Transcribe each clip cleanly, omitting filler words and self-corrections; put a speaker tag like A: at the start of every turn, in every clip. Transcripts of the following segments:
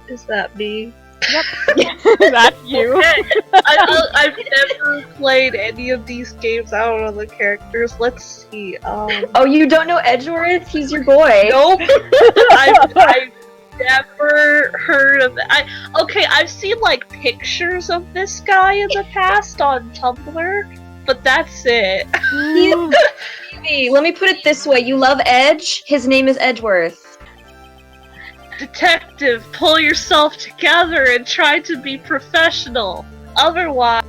A: Is that me?
B: Yep. That's you.
A: I've never played any of these games. I don't know the characters. Let's see.
C: Oh, you don't know Edgeworth? He's your boy.
A: Nope. I've never heard of it. I've seen like pictures of this guy in the past on Tumblr, but that's it.
C: Let me put it this way: you love Edge. His name is Edgeworth.
A: Detective, pull yourself together and try to be professional. Otherwise...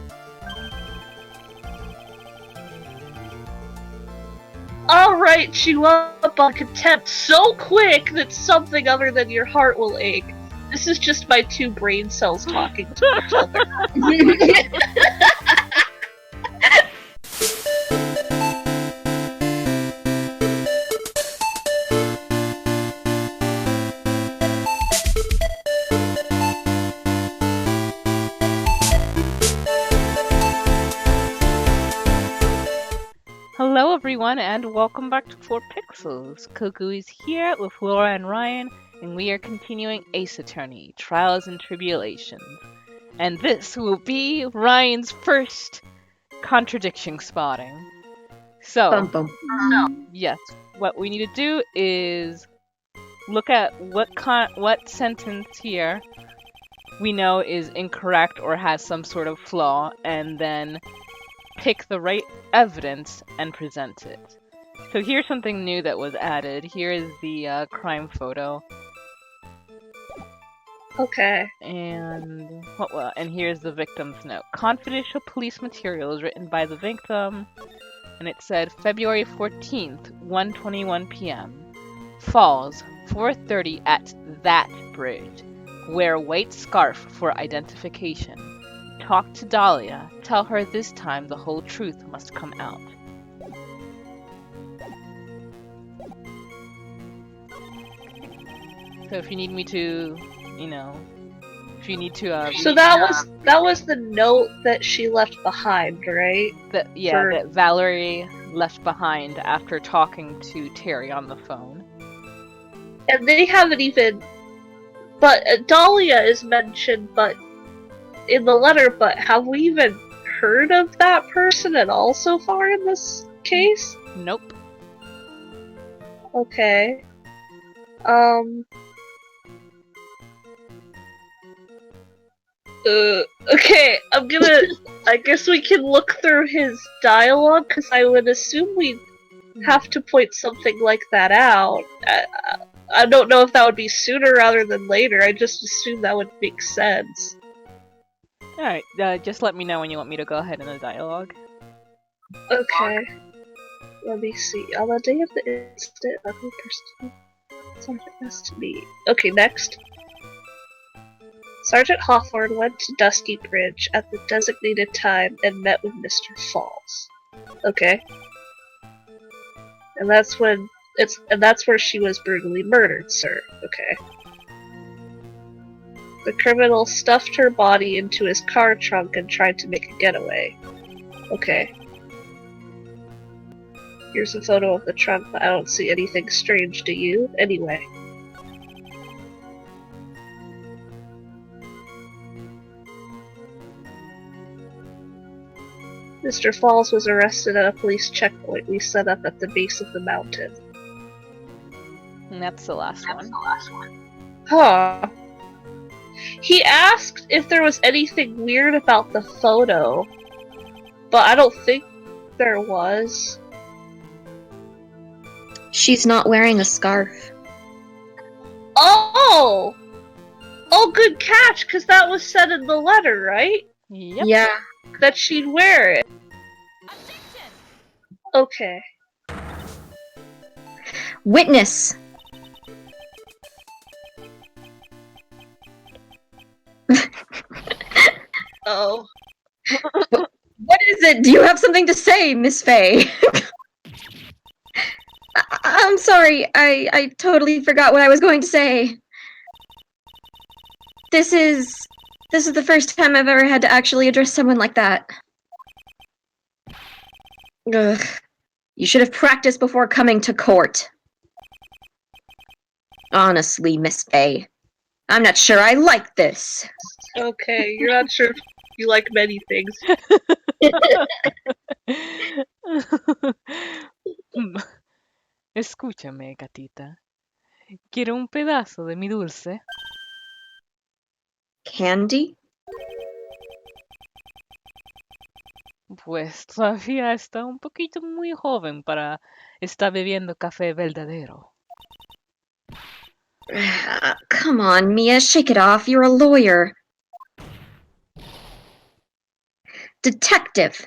A: I'll write you up on contempt so quick that something other than your heart will ache. This is just my two brain cells talking to each other.
B: Hello everyone and welcome back to 4 Pixels. Koku is here with Laura and Ryan, and we are continuing Ace Attorney, Trials and Tribulations. And this will be Ryan's first Contradiction Spotting. So, yes, what we need to do is look at what sentence here we know is incorrect or has some sort of flaw, and then pick the right evidence and present it. So here's something new that was added. Here is the crime photo.
A: Okay.
B: And here's the victim's note. Confidential police materials written by the victim, and it said February 14th, 1:21 p.m. Falls, 4:30 at that bridge. Wear white scarf for identification. Talk to Dahlia. Tell her this time the whole truth must come out. So if you need me to,
A: So that was the note that she left behind, right?
B: That Valerie left behind after talking to Terry on the phone.
A: And they haven't even... But Dahlia is mentioned, but in the letter, but have we even heard of that person at all so far in this case?
B: Nope.
A: Okay. Okay, I guess we can look through his dialogue, because I would assume we'd have to point something like that out. I don't know if that would be sooner rather than later, I just assume that would make sense.
B: Alright, just let me know when you want me to go ahead in the dialogue.
A: Okay. Let me see. On the day of the incident, ugly person Sergeant has to meet. Okay, next. Sergeant Hawthorne went to Dusky Bridge at the designated time and met with Mr. Falls. Okay. And that's where she was brutally murdered, sir. Okay. The criminal stuffed her body into his car trunk and tried to make a getaway. Okay. Here's a photo of the trunk, but I don't see anything strange, do you? Anyway. Mr. Falls was arrested at a police checkpoint we set up at the base of the mountain.
B: And that's the last one.
A: Huh. He asked if there was anything weird about the photo, but I don't think there was.
C: She's not wearing a scarf.
A: Oh! Oh, good catch, because that was said in the letter, right?
B: Yep.
C: Yeah.
A: That she'd wear it. Okay.
C: Witness.
A: Oh.
C: What is it? Do you have something to say, Miss Faye? I'm sorry, I totally forgot what I was going to say. This is the first time I've ever had to actually address someone like that. Ugh. You should have practiced before coming to court. Honestly, Miss Faye, I'm not sure I like this.
A: Okay, you're not sure if you like many things.
B: Escúchame, gatita. Quiero un pedazo de mi dulce.
C: Candy?
B: Pues todavía está un poquito muy joven para estar bebiendo café verdadero.
C: Come on, Mia, shake it off. You're a lawyer. Detective.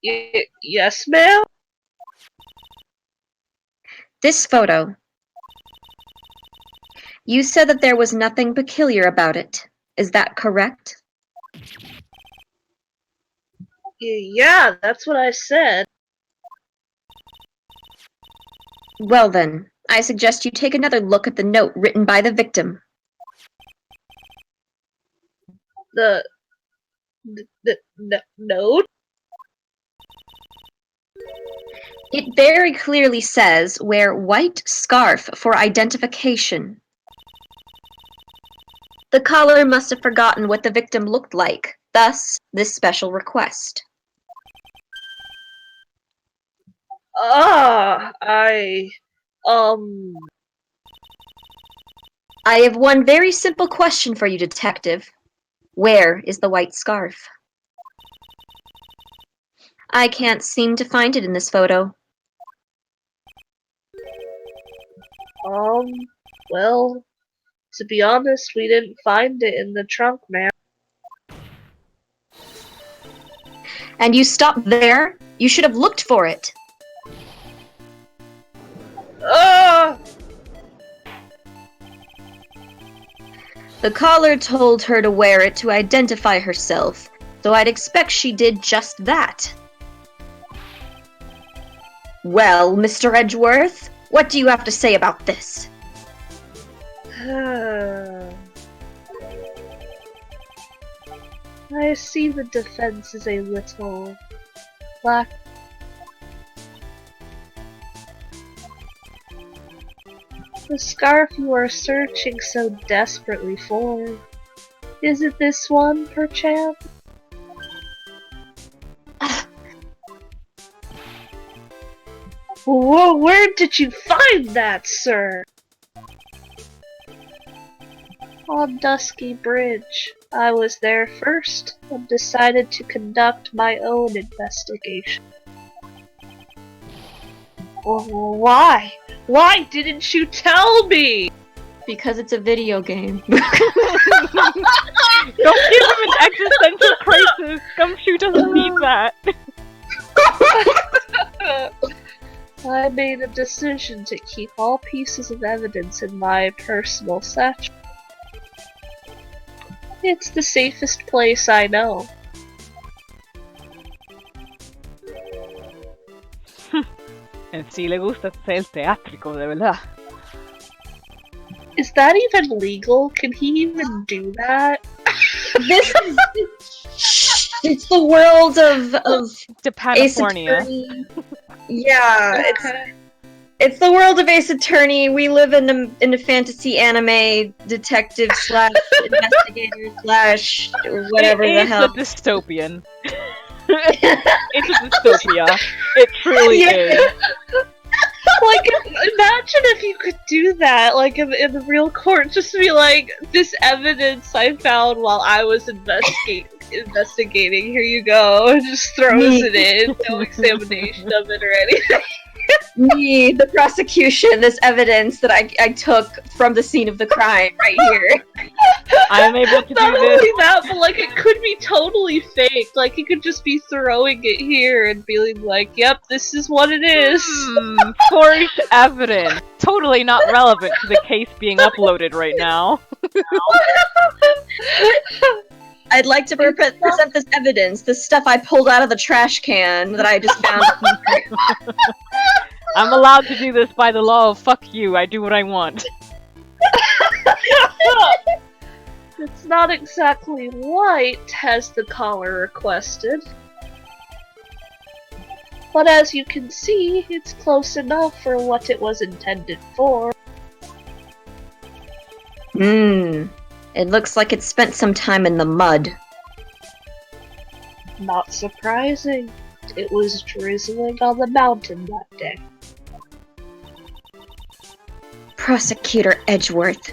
A: Yes, ma'am?
C: This photo. You said that there was nothing peculiar about it. Is that correct?
A: Yeah, that's what I said.
C: Well then, I suggest you take another look at the note written by the victim.
A: The note?
C: It very clearly says, wear white scarf for identification. The caller must have forgotten what the victim looked like, thus this special request.
A: I
C: have one very simple question for you, detective. Where is the white scarf? I can't seem to find it in this photo.
A: Well, to be honest, we didn't find it in the trunk, ma'am.
C: And you stopped there? You should have looked for it. The caller told her to wear it to identify herself, so I'd expect she did just that. Well, Mr. Edgeworth, what do you have to say about this?
A: I see the defense is a little lack. The scarf you are searching so desperately for. Is it this one, perchance? Whoa, where did you find that, sir? On Dusky Bridge. I was there first and decided to conduct my own investigation. Why? Why didn't you tell me?
C: Because it's a video game.
B: Don't give him an existential crisis. Gumshoe doesn't need that.
A: I made a decision to keep all pieces of evidence in my personal satchel. It's the safest place I know.
B: En sí le gusta ser teátrico, de verdad.
A: Is that even legal? Can he even do that?
C: This is... It's the world of
B: Japanafornia.
C: Yeah, it's the world of Ace Attorney. We live in a fantasy anime detective / investigator / whatever the hell.
B: It's a dystopian. It's a dystopia. It truly is.
A: Like, imagine if you could do that, like, in the real court, just to be like, this evidence I found while I was investigating, here you go, and just throws it in, no examination of it or anything.
C: Me, the prosecution, this evidence that I took from the scene of the crime, right here.
B: I am able to
A: Not
B: do
A: only
B: this.
A: that, but like it could be totally fake. Like he could just be throwing it here and feeling like, "Yep, this is what it is."
B: Forged evidence. Totally not relevant to the case being uploaded right now.
C: I'd like to present this evidence, this stuff I pulled out of the trash can that I just found.
B: I'm allowed to do this by the law of fuck you, I do what I want.
A: It's not exactly white, as the caller requested. But as you can see, it's close enough for what it was intended for.
C: It looks like it spent some time in the mud.
A: Not surprising. It was drizzling on the mountain that day.
C: Prosecutor Edgeworth.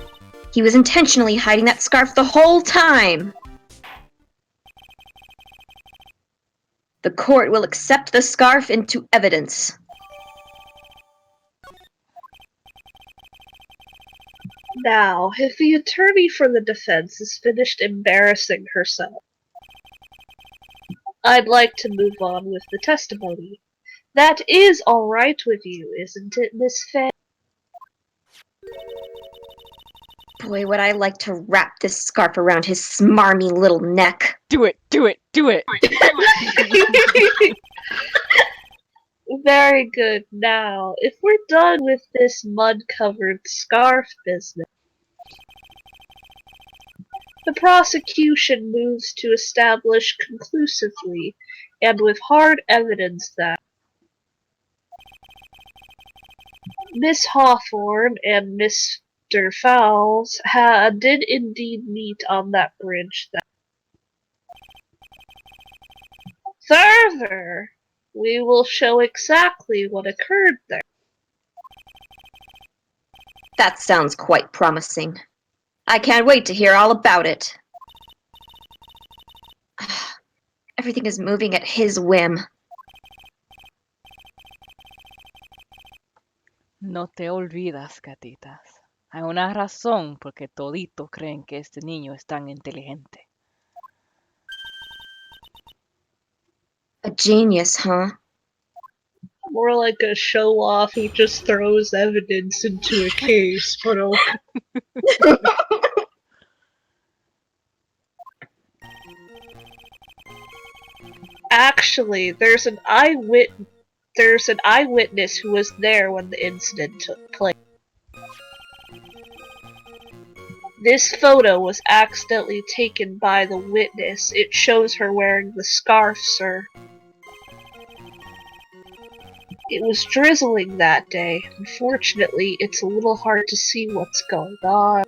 C: He was intentionally hiding that scarf the whole time! The court will accept the scarf into evidence.
A: Now, if the attorney for the defense is finished embarrassing herself, I'd like to move on with the testimony. That is all right with you, isn't it, Miss Fay?
C: Boy, would I like to wrap this scarf around his smarmy little neck.
B: Do it! Do it! Do it!
A: Very good. Now, if we're done with this mud-covered scarf business, the prosecution moves to establish conclusively and with hard evidence that Miss Hawthorne and Mr. Fowles did indeed meet on that bridge. Further, we will show exactly what occurred there.
C: That sounds quite promising. I can't wait to hear all about it. Everything is moving at his whim.
B: No te olvidas, gatitas. Hay una razón por qué toditos creen que este niño es tan inteligente.
C: A genius, huh?
A: More like a show-off who just throws evidence into a case, but okay. Actually, there's an eyewitness who was there when the incident took place. This photo was accidentally taken by the witness. It shows her wearing the scarf, sir. It was drizzling that day. Unfortunately, it's a little hard to see what's going on.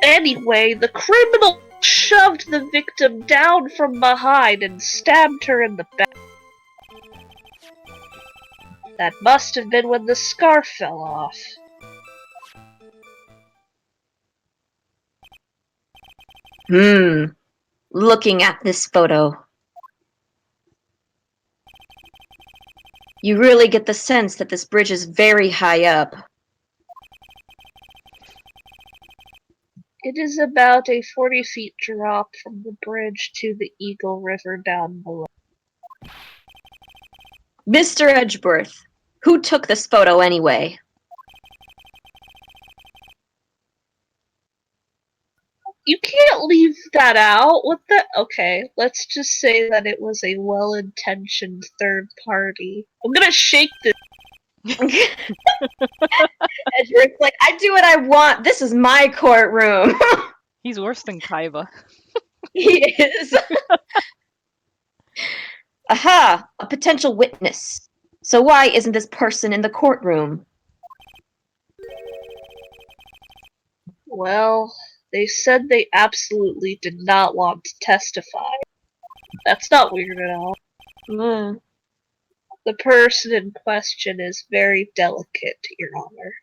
A: Anyway, the criminal shoved the victim down from behind and stabbed her in the back. That must have been when the scarf fell off.
C: Looking at this photo, you really get the sense that this bridge is very high up.
A: It is about a 40 feet drop from the bridge to the Eagle River down below.
C: Mr. Edgeworth, who took this photo anyway?
A: You can't leave that out. What the? Okay, let's just say that it was a well-intentioned third party. I'm gonna shake this.
C: Edgeworth's like, I do what I want. This is my courtroom.
B: He's worse than Kaiba.
C: He is. Aha! A potential witness. So why isn't this person in the courtroom?
A: Well, they said they absolutely did not want to testify. That's not weird at all. The person in question is very delicate, Your Honor.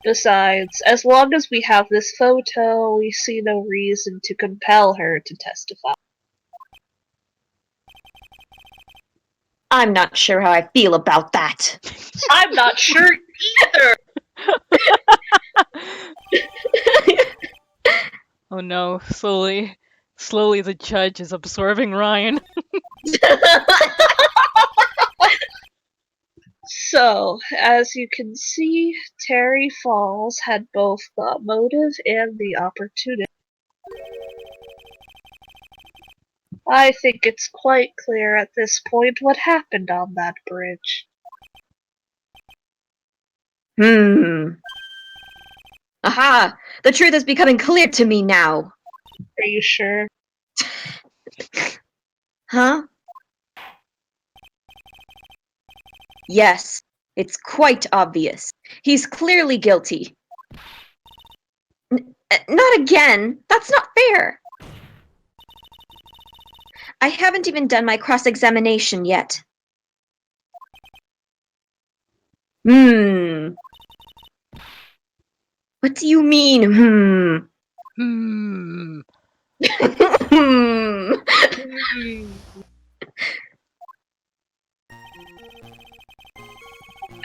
A: Besides, as long as we have this photo, we see no reason to compel her to testify.
C: I'm not sure how I feel about that.
A: I'm not sure either!
B: Oh no, slowly the judge is absorbing Ryan.
A: So, as you can see, Terry Falls had both the motive and the opportunity. I think it's quite clear at this point what happened on that bridge.
C: Aha! The truth is becoming clear to me now.
A: Are you sure?
C: Huh? Yes. It's quite obvious. He's clearly guilty. Not again! That's not fair! I haven't even done my cross-examination yet. What do you mean,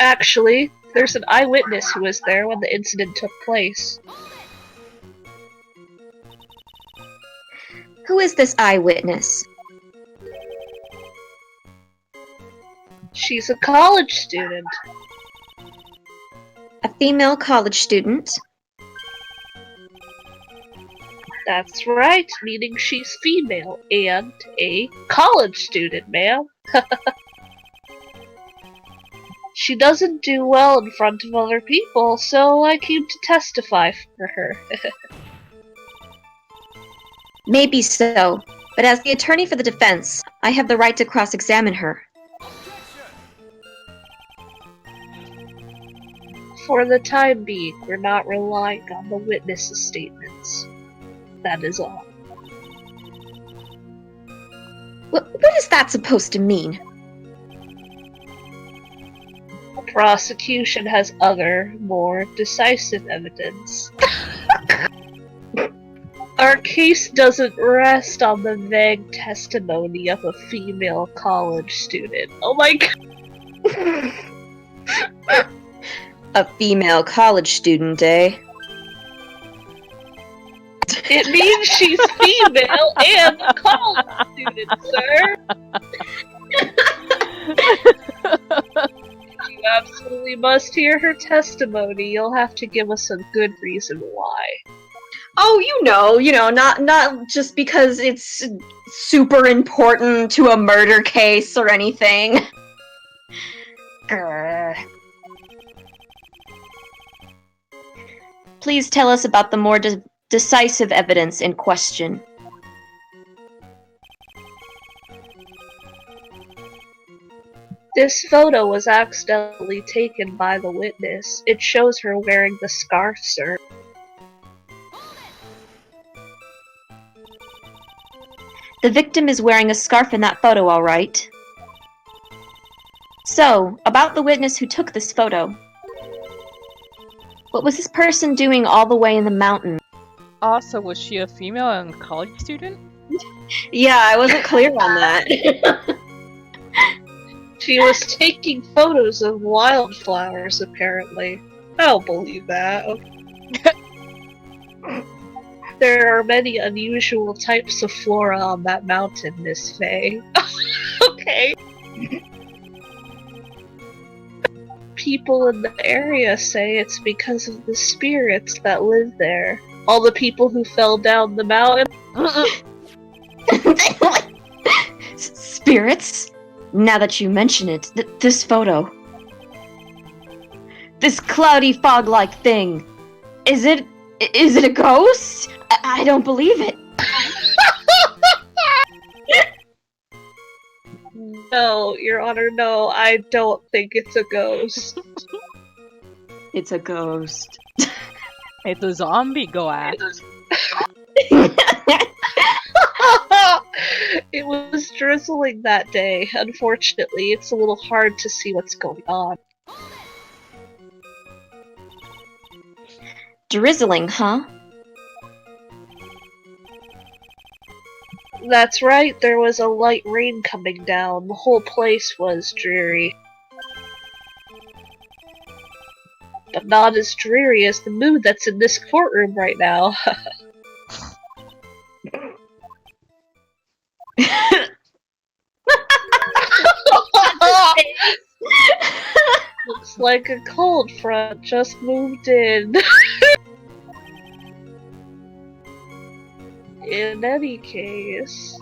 A: Actually, there's an eyewitness who was there when the incident took place.
C: Who is this eyewitness?
A: She's a college student.
C: A female college student?
A: That's right, meaning she's female and a college student, ma'am. She doesn't do well in front of other people, so I came to testify for her.
C: Maybe so, but as the attorney for the defense, I have the right to cross-examine her.
A: For the time being, we're not relying on the witness's statements. That is all.
C: What is that supposed to mean?
A: The prosecution has other, more decisive evidence. Our case doesn't rest on the vague testimony of a female college student. Oh my god!
C: A female college student, eh?
A: It means she's female and a college student, sir! You absolutely must hear her testimony. You'll have to give us a good reason why.
C: Oh, not just because it's super important to a murder case or anything. Please tell us about the more decisive evidence in question.
A: This photo was accidentally taken by the witness. It shows her wearing the scarf, sir.
C: The victim is wearing a scarf in that photo, all right. So, about the witness who took this photo. What was this person doing all the way in the mountain?
B: Also, was she a female and college student?
C: Yeah, I wasn't clear on that.
A: She was taking photos of wildflowers, apparently. I don't believe that. There are many unusual types of flora on that mountain, Miss Faye. Okay. People in the area say it's because of the spirits that live there. All the people who fell down the mountain.
C: Spirits? Now that you mention it, this photo. This cloudy fog-like thing. Is it a ghost? I don't believe it.
A: No, Your Honor, no, I don't think it's a ghost.
C: It's a ghost.
B: It's a zombie ghost.
A: It was drizzling that day. Unfortunately, it's a little hard to see what's going on.
C: Drizzling, huh?
A: That's right, there was a light rain coming down. The whole place was dreary. But not as dreary as the mood that's in this courtroom right now. Looks like a cold front just moved in. In any case...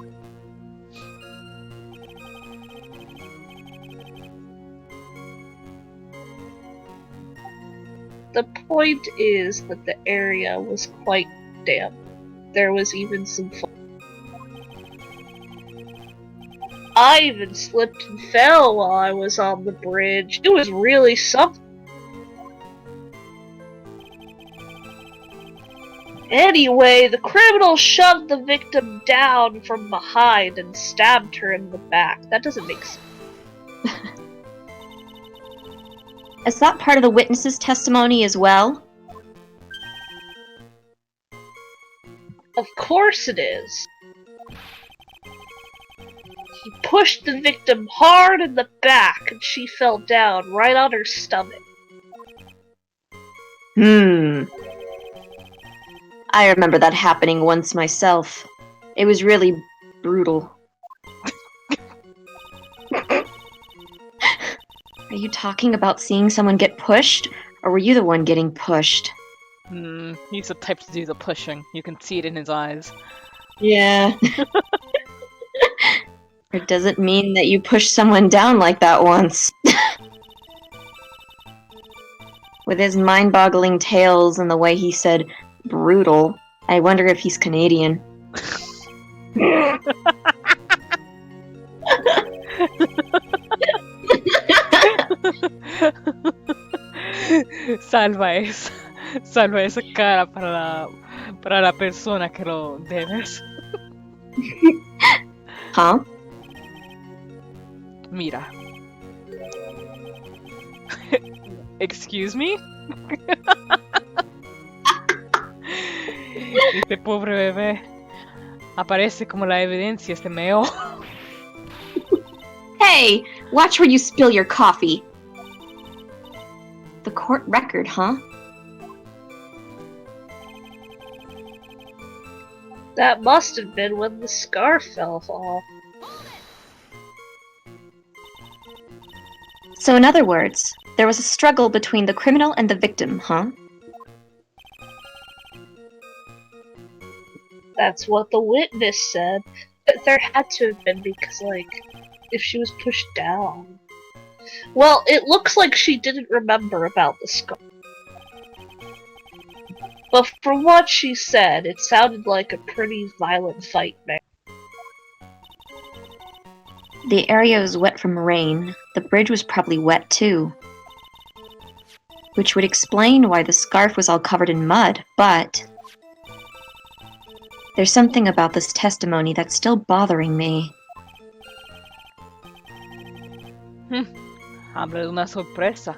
A: The point is that the area was quite damp. There was even some I even slipped and fell while I was on the bridge. It was really something. Anyway, the criminal shoved the victim down from behind and stabbed her in the back. That doesn't make sense.
C: Is that part of the witness's testimony as well?
A: Of course it is. He pushed the victim hard in the back and she fell down right on her stomach.
C: I remember that happening once myself. It was really brutal. Are you talking about seeing someone get pushed, or were you the one getting pushed?
B: He's the type to do the pushing. You can see it in his eyes.
C: Yeah. Or does it mean that you pushed someone down like that once? With his mind-boggling tales and the way he said brutal, I wonder if he's Canadian.
B: Salva esa cara para la persona que lo debes.
C: Huh?
B: Mira. Excuse me? Este pobre bebé aparece como la evidencia este meo.
C: Hey, watch where you spill your coffee. The court record, huh?
A: That must have been when the scarf fell off.
C: So in other words, there was a struggle between the criminal and the victim, huh?
A: That's what the witness said. But there had to have been because, like, if she was pushed down. Well, it looks like she didn't remember about the scarf. But from what she said, it sounded like a pretty violent fight, man.
C: The area was wet from rain. The bridge was probably wet too. Which would explain why the scarf was all covered in mud, but there's something about this testimony that's still bothering me.
B: Habla de una sorpresa.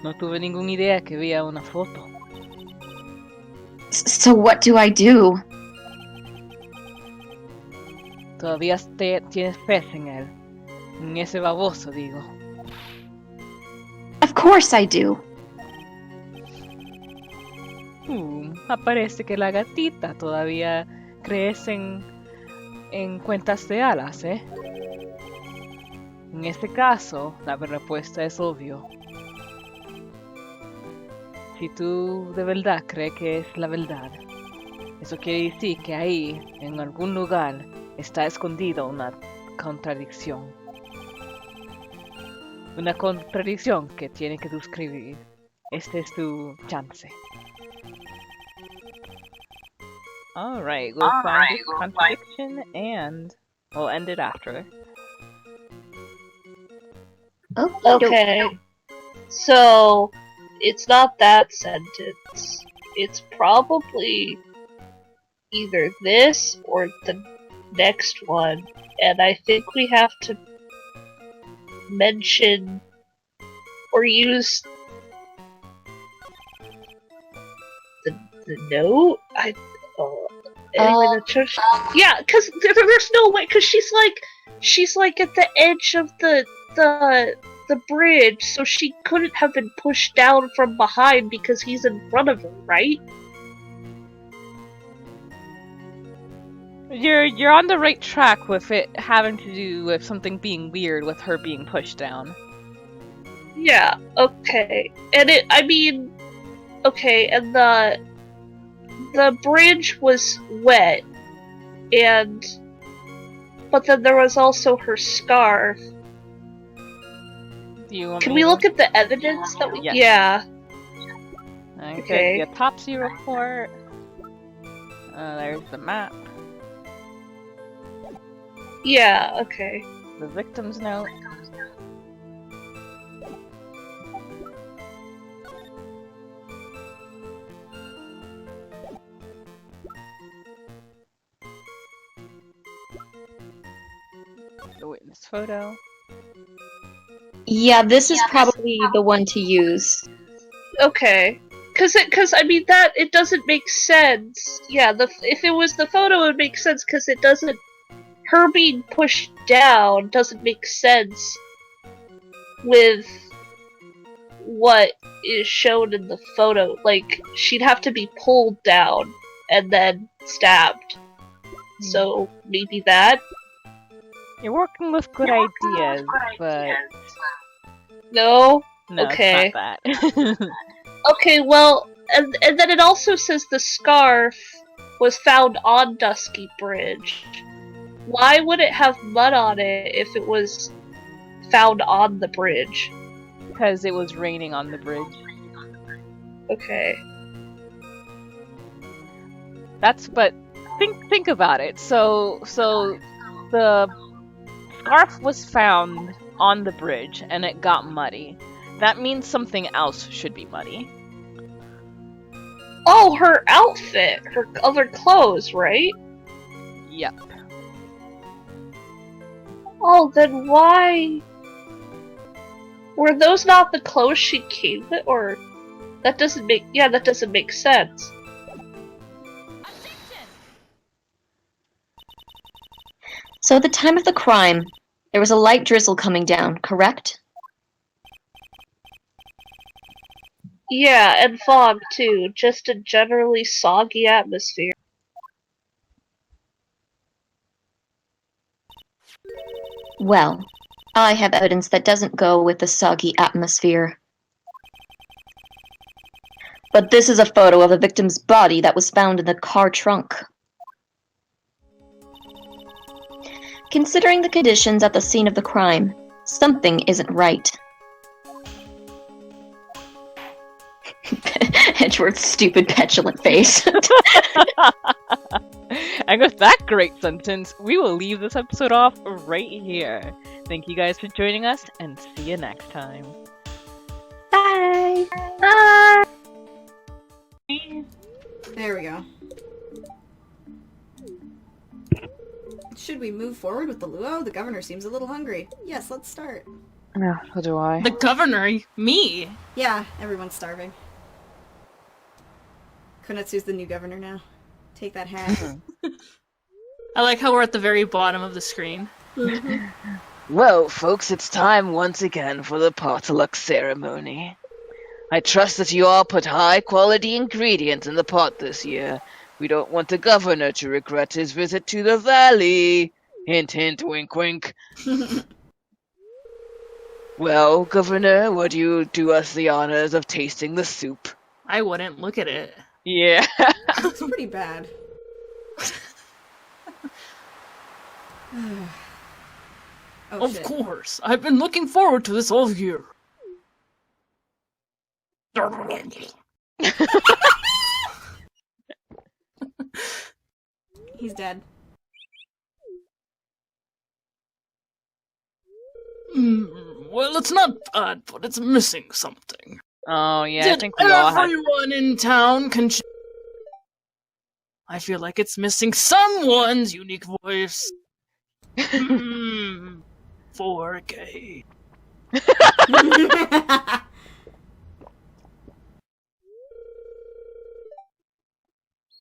B: No tuve ninguna idea que veía una foto.
C: So what do I do?
B: Todavía tienes fe en él. En ese baboso, digo.
C: Of course I do.
B: Aparece que la gatita todavía crees en cuentas de alas, ¿eh? En este caso, la respuesta es obvio. Si tú de verdad crees que es la verdad, eso quiere decir que ahí, en algún lugar, está escondida una contradicción. Una contradicción que tiene que describir. Este es tu chance. Alright, we'll find this contradiction and we'll end it after.
A: Okay. So, it's not that sentence. It's probably either this or the next one. And I think we have to mention or use the note? Anyway, yeah, because there's no way, because she's like at the edge of the bridge, so she couldn't have been pushed down from behind because he's in front of her, right?
B: You're on the right track with it having to do with something being weird with her being pushed down.
A: Yeah, okay. And and the bridge was wet, but then there was also her scarf. Can we look at the evidence that we...
B: Yes.
A: Yeah.
B: Okay. The autopsy report. There's the map.
A: Yeah, okay.
B: The victim's note. The witness photo.
C: Yeah, this is probably the one to use.
A: Okay. Cause I mean that it doesn't make sense. Yeah, if it was the photo, it would make sense because it doesn't. Her being pushed down doesn't make sense with what is shown in the photo. Like she'd have to be pulled down and then stabbed. So maybe that.
B: You're working with good ideas, but
A: No.
B: no,
A: Okay.
B: it's not that.
A: Okay, well, and then it also says the scarf was found on Dusky Bridge. Why would it have mud on it if it was found on the bridge?
B: Because it was raining on the bridge.
A: Okay.
B: But think about it. So the scarf was found on the bridge and it got muddy. That means something else should be muddy.
A: Oh, her outfit, her other clothes, right?
B: Yep.
A: Oh, then why? Were those not the clothes she came with? Or that doesn't make sense.
C: So at the time of the crime, there was a light drizzle coming down, correct?
A: Yeah, and fog too. Just a generally soggy atmosphere.
C: Well, I have evidence that doesn't go with the soggy atmosphere. But this is a photo of the victim's body that was found in the car trunk. Considering the conditions at the scene of the crime, something isn't right. Edgeworth's stupid, petulant face.
B: And with that great sentence, we will leave this episode off right here. Thank you guys for joining us, and see you next time.
C: Bye!
A: Bye!
D: There we go. Should we move forward with the luau? The governor seems a little hungry. Yes, let's start.
B: Yeah, so do I.
E: The governor? Me?
D: Yeah, everyone's starving. Konetsu's the new governor now. Take that hat.
E: I like how we're at the very bottom of the screen.
F: Well, folks, it's time once again for the potluck ceremony. I trust that you all put high-quality ingredients in the pot this year. We don't want the governor to regret his visit to the valley. Hint, hint, wink, wink. Well, Governor, would you do us the honors of tasting the soup?
E: I wouldn't look at it.
F: Yeah.
D: It's pretty bad. Oh,
E: Of
D: shit.
E: course. I've been looking forward to this all year.
D: He's dead.
E: Well, it's not bad, but it's missing something.
B: Oh, yeah, I
E: Did
B: think we all had...
E: everyone in town I feel like it's missing someone's unique voice. 4K.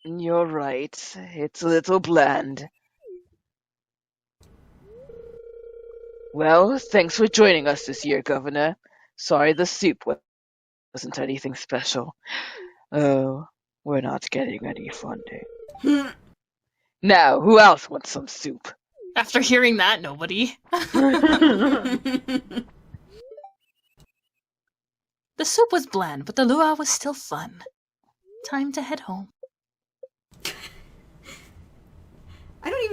F: You're right. It's a little bland. Well, thanks for joining us this year, Governor. Sorry the soup wasn't anything special. Oh, we're not getting any funding. Now, who else wants some soup?
E: After hearing that, nobody. The soup was bland, but the luau was still fun. Time to head home.
D: I don't even